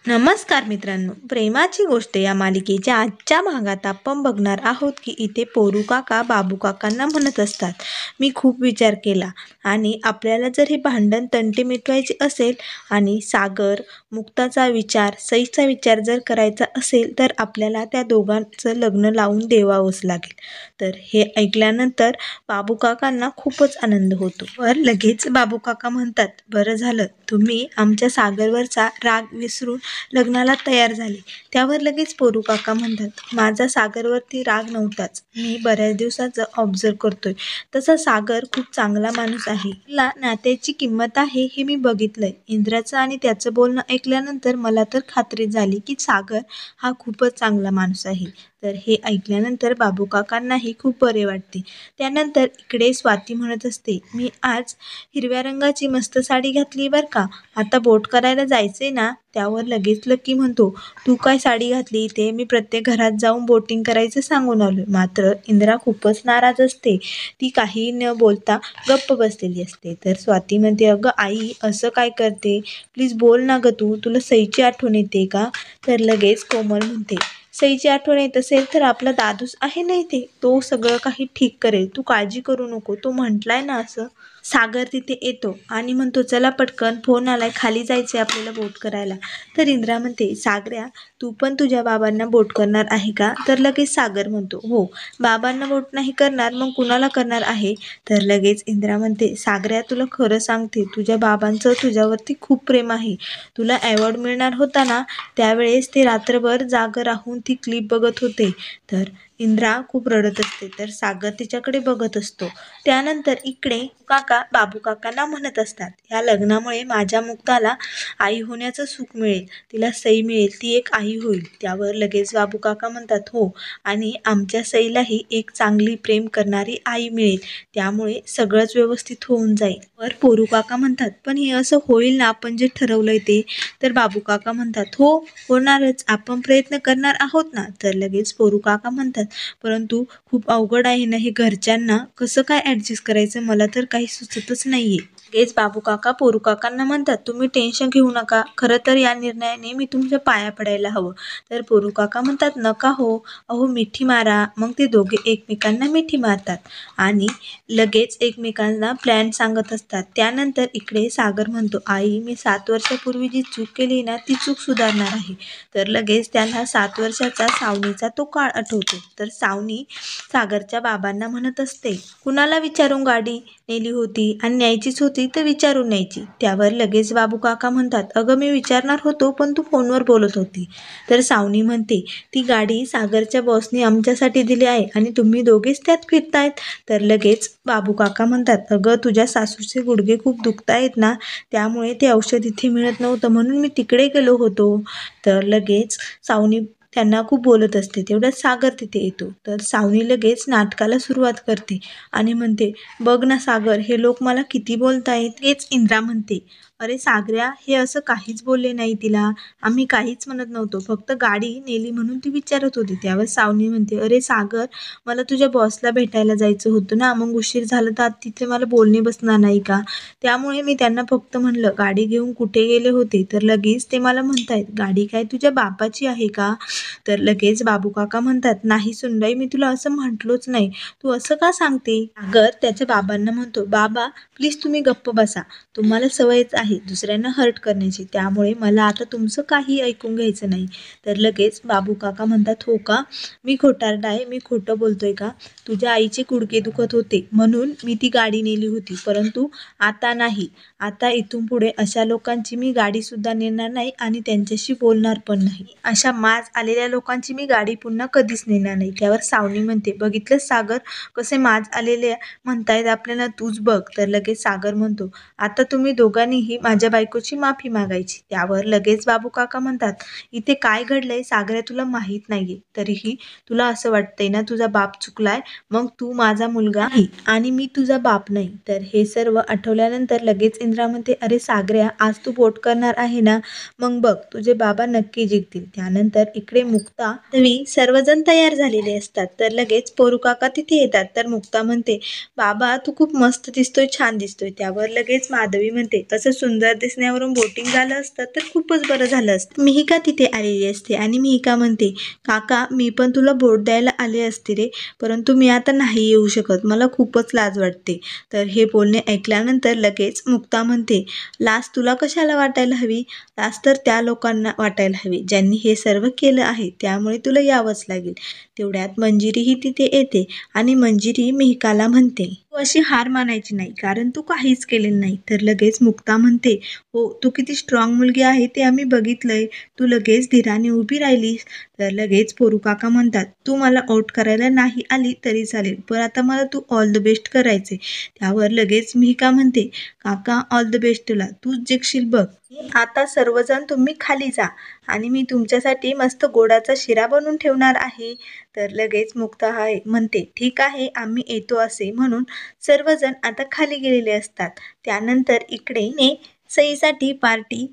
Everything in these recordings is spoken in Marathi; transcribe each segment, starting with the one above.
नमस्कार मित्रांनो, प्रेमाची गोष्ट या मालिकेच्या आजच्या भागात आपण बघणार आहोत की इथे पोरू काका बाबू काकांना म्हणत असतात, मी खूप विचार केला आणि आपल्याला जर हे भांडण तंटे मिटवायचे असेल आणि सागर मुक्ताचा विचार सईचा विचार जर करायचा असेल तर आपल्याला त्या दोघांचं लग्न लावून देवावंच लागेल. तर हे ऐकल्यानंतर बाबू काकांना खूपच आनंद होतो. वर लगेच बाबू काका म्हणतात, बरं झालं तुम्ही आमच्या सागरवरचा राग विसरून लग्नाला तयार झाले. त्यावर लगेच पोरू काका म्हणतात, माझा सागरवरती राग नव्हताच, मी बऱ्याच दिवसाचं ऑब्झर्व करतोय. तसा सागर खूप चांगला माणूस आहे, मला नात्याची किंमत आहे हे मी बघितलंय. इंद्राचं आणि त्याचं बोलणं ऐकल्यानंतर मला तर खात्री झाली की सागर हा खूपच चांगला माणूस आहे. तर हे ऐकल्यानंतर बाबू काकांनाही खूप बरे वाटते. त्यानंतर इकडे स्वाती म्हणत असते, मी आज हिरव्या रंगाची मस्त साडी घातली बरं का, आता बोट करायला जायचंय ना. त्यावर लगेच लकी म्हणतो, तू काय साडी घातली इथे, मी प्रत्येक घरात जाऊन बोटिंग करायचं सांगून आलोय. मात्र इंद्रा खूपच नाराज असते, ती काही न बोलता गप्प बसलेली असते. तर स्वाती म्हणते, अगं आई असं काय करते, प्लीज बोल ना गं, तुला सईची आठवण येते का. तर लगेच कोमल म्हणते, सईची आठवण येत असेल तर आपला दादूच आहे ना इथे, तो सगळं काही ठीक करेल, तू काळजी करू नको, तो म्हटलाय ना असं. सागर तिथे येतो आणि म्हणतो, चला पटकन फोन आलाय, खाली जायचंय आपल्याला बोट करायला. तर इंद्रा म्हणते, सागऱ्या तू पण तुझ्या बाबांना बोट करणार आहे का. तर लगेच सागर म्हणतो, हो बाबांना बोट नाही करणार मग कुणाला करणार आहे. तर लगेच इंद्रा म्हणते, सागऱ्या तुला खरं सांगते, तुझ्या बाबांचं तुझ्यावरती खूप प्रेम आहे. तुला अवॉर्ड मिळणार होता ना, त्यावेळेस ते रात्रभर जागं राहून ती क्लिप बघत होते. तर इंद्रा खूप रडत असते, तर सागर तिच्याकडे बघत असतो. त्यानंतर इकडे काका बाबू काकांना म्हणत असतात, या लग्नामुळे माझ्या मुक्ताला आई होण्याचं सुख मिळेल, तिला सई मिळेल, ती एक आई होईल. त्यावर लगेच बाबू काका म्हणतात, हो आणि आमच्या सईलाही एक चांगली प्रेम करणारी आई मिळेल, त्यामुळे सगळंच व्यवस्थित होऊन जाईल. वर पोरू काका म्हणतात, पण हे असं होईल ना आपण जे ठरवलंय ते. तर बाबू काका म्हणतात, हो होणारच, आपण प्रयत्न करणार आहोत ना. तर लगेच पोरू काका म्हणतात, परंतु खूप अवघड आहे ना हे, घरच्यांना कसं काय ॲडजस्ट करायचं, मला तर काही सुचतच नाहीये. लगेच बाबू काका पोरू काकांना म्हणतात, तुम्ही टेन्शन घेऊ नका, खरं तर या निर्णयाने मी तुमच्या पाया पडायला हवं. तर पोरू काका म्हणतात, नका हो, अहो मिठी मारा. मग ते दोघे एकमेकांना मिठी मारतात आणि लगेच एकमेकांना प्लॅन सांगत असतात. त्यानंतर इकडे सागर म्हणतो, आई मी 7 वर्षापूर्वी जी चूक केली ना ती चूक सुधारणार आहे. तर लगेच त्याला 7 वर्षाचा सावनीचा तो काळ आठवतो. तर सावनी सागरच्या बाबांना म्हणत असते, कुणाला विचारून गाडी नेली होती आणि न्यायचीच होती तर विचारून न्यायची. त्यावर लगेच बाबू काका म्हणतात, अगं मी विचारणार होतो पण तू फोनवर बोलत होती. तर सावनी म्हणते, ती गाडी सागरच्या बॉसने आमच्यासाठी दिली आहे आणि तुम्ही दोघेच त्यात फिरतायत. तर लगेच बाबू काका म्हणतात, अगं तुझ्या सासूचे गुडघे खूप दुखतायत ना, त्यामुळे ते औषध इथे मिळत नव्हतं म्हणून मी तिकडे गेलो होतो. तर लगेच सावनी त्यांना खूप बोलत असते. तेवढ्यात सागर तिथे येतो. तर सावनी लगेच नाटकाला सुरुवात करते आणि म्हणते, बघ ना सागर, हे लोक मला किती बोलतायत. हेच इंद्रा म्हणते, अरे सागऱ्या हे असं काहीच बोलले नाही तिला, आम्ही काहीच म्हणत नव्हतो, फक्त गाडी नेली म्हणून ती विचारत होती. त्यावर सावनी म्हणते, अरे सागर मला तुझ्या बॉसला भेटायला जायचं होतं ना, मग उशीर झालं तर तिथे मला बोलणे बसणार नाही का, त्यामुळे मी त्यांना फक्त म्हणलं गाडी घेऊन कुठे गेले होते. तर लगेच ते मला म्हणतायत, गाडी काय तुझ्या बापाची आहे का. तर लगेच बाबू काका म्हणतात, नाही सुनबाई मी तुला असं म्हटलोच नाही, तू असं का सांगते. सागर त्याच्या बाबांना म्हणतो, बाबा प्लीज तुम्ही गप्प बसा, तुम्हाला सवयच आहे दुसऱ्यांना हर्ट करण्याची, त्यामुळे मला आता तुमचं काही ऐकून घ्यायचं नाही. तर लगेच बाबू काका म्हणतात, हो का, मी खोटारडा आहे, मी खोटं बोलतोय का, तुझ्या आईचे गुडघे दुखत होते म्हणून मी ती गाडी नेली होती, परंतु आता नाही, आता इथून पुढे अशा लोकांची मी गाडीसुद्धा नेणार नाही आणि त्यांच्याशी बोलणार पण नाही. अशा माज आलेल्या लोकांची मी गाडी पुन्हा कधीच नेणार नाही. त्यावर सावनी म्हणते, बघितलं सागर कसे माज आलेले म्हणतायत आपल्याला, तूच बघ. तर लगेच सागर म्हणतो, आता तुम्ही दोघांनीही माझ्या बायकोची माफी मागायची. त्यावर लगेच बाबू काका म्हणतात, इथे काय घडलंय सागऱ्या तुला माहीत नाहीये, तरीही तुला असं वाटतंय ना तुझा बाप चुकलाय, मग तू माझा मुलगा नाही आणि मी तुझा बाप नाही. तर हे सर्व आठवल्यानंतर लगेच इंद्रा म्हणते, अरे सागऱ्या आज तू बोट करणार आहे ना, मग बघ तुझे बाबा नक्की जिंकतील. त्यानंतर इकडे मुक्ता सर्वजण तयार झालेले असतात. तर लगेच पोरू काका तिथे येतात. तर मुक्ता म्हणते, बाबा तू खूप मस्त दिसतोय, छान दिसतोय. त्यावर लगेच माधवी म्हणते, असं सुंदर दिसण्यावरून बोटिंग झालं असतं तर खूपच बरं झालं असतं. मिहिका तिथे आलेली असते आणि मिहिका म्हणते, काका मी पण तुला बोट द्यायला आले असते रे, परंतु मी आता नाही येऊ शकत, मला खूपच लाज वाटते. तर हे बोलणे ऐकल्यानंतर लगेच मुक्ता म्हणते, लाज तुला कशाला वाटायला हवी, लाज तर त्या लोकांना वाटायला हवी ज्यांनी हे सर्व केलं आहे, त्यामुळे तुला यावंच लागेल. तेवढ्यात मंजिरीही तिथे येते आणि मंजिरी मिहिकाला म्हणते, तू अशी हार मानायची नाही, कारण तू काहीच केलेलं नाही. तर लगेच मुक्ता म्हणते, हो तू किती स्ट्रॉंग मुलगी आहे ते आम्ही बघितलंय, तू लगेच धीराने उभी राहिलीस. तर लगेच पोरू काका म्हणतात, तू मला आउट करायला नाही आली तरी चालेल, पण आता मला तू ऑल द बेस्ट करायचे. त्यावर लगेच मिहिका म्हणते, काका ऑल द बेस्ट तुला, तूच जिंकशील बघ. आता सर्वजण तुम्ही खाली जा आणि मी तुमच्यासाठी मस्त गोडाचा शिरा बनवून ठेवणार आहे. तर लगेच मुक्ता म्हणते, ठीक आहे आम्ही येतो असे म्हणून सर्वजण आता खाली गेलेले असतात. त्यानंतर इकडे सईसाठी पार्टी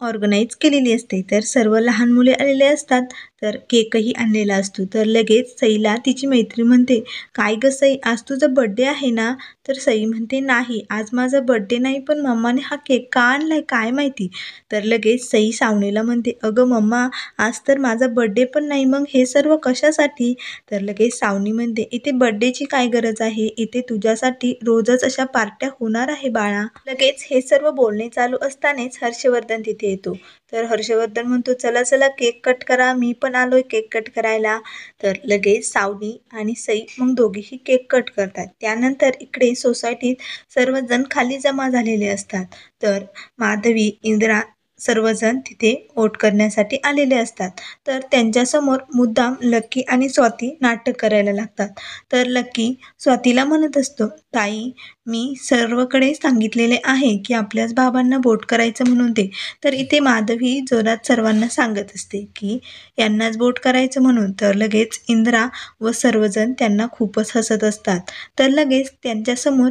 ऑर्गनाईज केलेली असते. तर सर्व लहान मुले आलेले असतात. तर केकही आणलेला असतो. तर लगेच सईला तिची मैत्रीण म्हणते, काय ग सई, आज तुझा बड्डे आहे ना. तर सई म्हणते, नाही आज माझा बड्डे नाही, पण मम्माने हा केक का आणलाय काय माहिती. तर लगेच सई सावनीला म्हणते, अगं मम्मा आज तर माझा बड्डे पण नाही, मग हे सर्व कशासाठी. तर लगेच सावनी म्हणते, इथे बड्डेची काय गरज आहे, इथे तुझ्यासाठी रोजच अशा पार्ट्या होणार आहे बाळा. लगेच हे सर्व बोलणे चालू असतानाच हर्षवर्धन तिथे येतो. तर हर्षवर्धन म्हणतो, चला चला केक कट करा, मी पण आलोय केक कट करायला. तर लगेच सावनी आणि सई मग दोघेही केक कट करतात. त्यानंतर इकडे सोसायटीत सर्वजण खाली जमा झालेले असतात. तर माधवी, इंदिरा सर्वजण तिथे वोट करण्यासाठी आलेले असतात. तर त्यांच्यासमोर मुद्दाम लक्की आणि स्वाती नाटक करायला लागतात. तर लक्की स्वातीला म्हणत असतो, ताई मी सर्वकडे सांगितलेले आहे की आपल्याच बाबांना वोट करायचं म्हणून ते. तर इथे माधवी जोरात सर्वांना सांगत असते की यांनाच वोट करायचं म्हणून. तर लगेच इंदिरा व सर्वजण त्यांना खूपच हसत असतात. तर लगेच त्यांच्यासमोर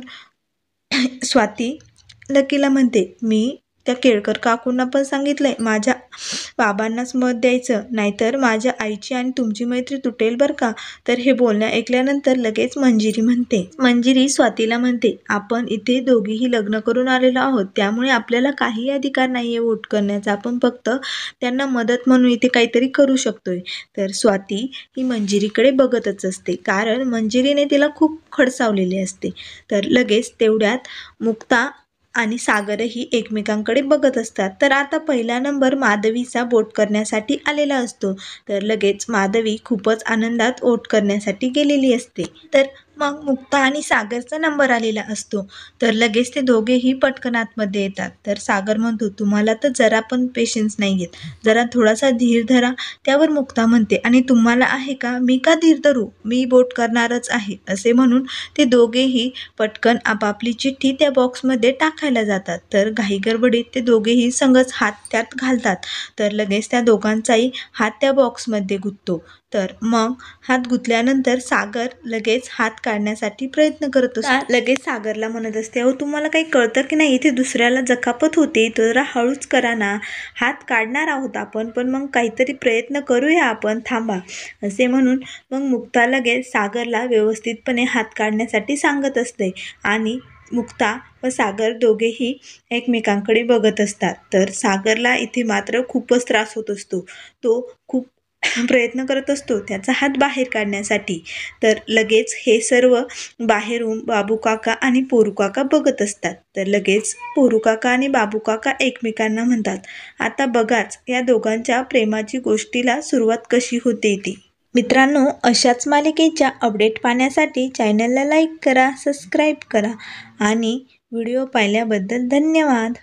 स्वाती लकीला म्हणते, मी त्या केळकर काकूंना पण सांगितलंय माझ्या बाबांनाच मत द्यायचं, नाहीतर माझ्या आईची आणि तुमची मैत्री तुटेल बरं का. तर हे बोलणं ऐकल्यानंतर लगेच मंजिरी स्वातीला म्हणते, आपण इथे दोघीही लग्न करून आलेलो आहोत, त्यामुळे आपल्याला काही अधिकार नाहीये वोट करण्याचा, आपण फक्त त्यांना मदत म्हणून इथे काहीतरी करू शकतोय. तर स्वाती ही मंजिरीकडे बघतच असते, कारण मंजिरीने तिला खूप खडसावलेले असते. तर लगेच तेवढ्यात मुक्ता आणि सागरही एकमेकांकडे बघत असतात. तर आता पहिला नंबर माधवीचा वोट करण्यासाठी आलेला असतो. तर लगेच माधवी खूपच आनंदात वोट करण्यासाठी गेलेली असते. तर मग मुक्ता आणि सागरचा नंबर आलेला असतो. तर लगेच ते दोघेही पटकन आतमध्ये येतात. तर सागर म्हणतो, तुम्हाला तर जरा पण पेशन्स नाही आहेत, जरा थोडासा धीर धरा. त्यावर मुक्ता म्हणते, आणि तुम्हाला आहे का, मी का धीर धरू, मी वोट करणारच आहे. असे म्हणून ते दोघेही पटकन आपापली चिठ्ठी त्या बॉक्समध्ये टाकायला जातात. तर घाईगडबडीत ते दोघेही संगच हात त्यात घालतात. तर लगेच त्या दोघांचाही हात त्या बॉक्समध्ये गुंततो. तर मग हात गुंतल्यानंतर सागर लगेच हात काढण्यासाठी प्रयत्न करत असतो. लगेच सागरला म्हणत असते, अहो तुम्हाला काही कळतं की नाही, इथे दुसऱ्याला जखापत होते, तर जरा हळूच करा ना, हात काढणार आहोत आपण, पण मग काहीतरी प्रयत्न करूया आपण, थांबा. असे म्हणून मग मुक्ता लगेच सागरला व्यवस्थितपणे हात काढण्यासाठी सांगत असते आणि मुक्ता व सागर दोघेही एकमेकांकडे बघत असतात. तर सागरला इथे मात्र खूपच त्रास होत असतो. तो खूप प्रयत्न करत असतो त्याचा हात बाहेर काढण्यासाठी. तर लगेच हे सर्व बाहेरून बाबू काका आणि पोरू काका बघत असतात. तर लगेच पोरू काका आणि बाबू काका एकमेकांना म्हणतात, आता बघाच या दोघांच्या प्रेमाची गोष्टीला सुरुवात कशी होते ती. मित्रांनो, अशाच मालिकेच्या अपडेट पाहण्यासाठी चॅनलला लाईक करा, सबस्क्राईब करा आणि व्हिडिओ पाहिल्याबद्दल धन्यवाद.